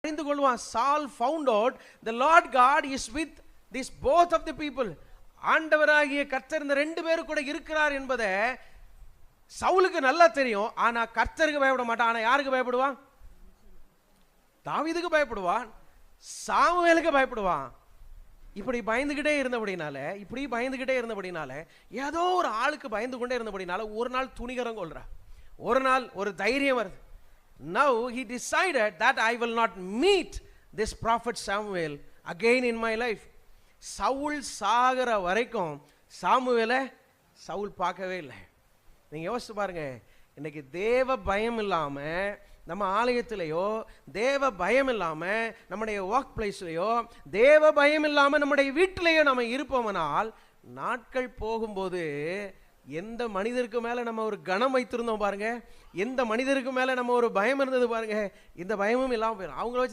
அறிந்து கொள்வான். Saul found out the Lord God is with this both of the people. ஆண்டவராகிய கர்த்தர் இந்த ரெண்டு பேரும் கூட இருக்கிறார் என்பதை சவுலுக்கு நல்லா தெரியும். ஆனா கர்த்தருக்கு பயப்பட மாட்டான். ஆனா யாருக்கு பயப்படுவான்? தாவீதுக்கு பயப்படுவான், சாமுவேலுக்கு பயப்படுவான். இப்படி பயந்துகிட்டே இருந்தபடினால ஏதோ ஒரு ஆளுக்கு பயந்து கொண்டே இருந்தபடினால ஒரு நாள் துணிகரம் கொள்றா, ஒரு நாள் ஒரு தைரியம் வருது. Now he decided that I will not meet this prophet Samuel again in my life. Saul சாகிற வரைக்கும் சாமுவேலை சவுல் பார்க்கவே இல்லை. நீங்க யோசிச்சு பாருங்க, இன்னைக்கு தேவ பயம் இல்லாம நம்ம ஆலயத்திலேயோ, தேவ பயம் இல்லாம நம்முடைய ஒர்க் பிளேஸ்லயோ, தேவ பயம் இல்லாம நம்முடைய வீட்டிலேயோ நம்ம இருப்போம்னால் நாட்கள் போகும்போது எந்த மனிதருக்கு மேல நம்ம ஒரு கனம் வைத்திருந்தோம் பாருங்க, எந்த மனிதருக்கு மேல நம்ம ஒரு பயம் இருந்தது பாருங்க, இந்த பயமும் இல்லாம போயிடும். அவங்கள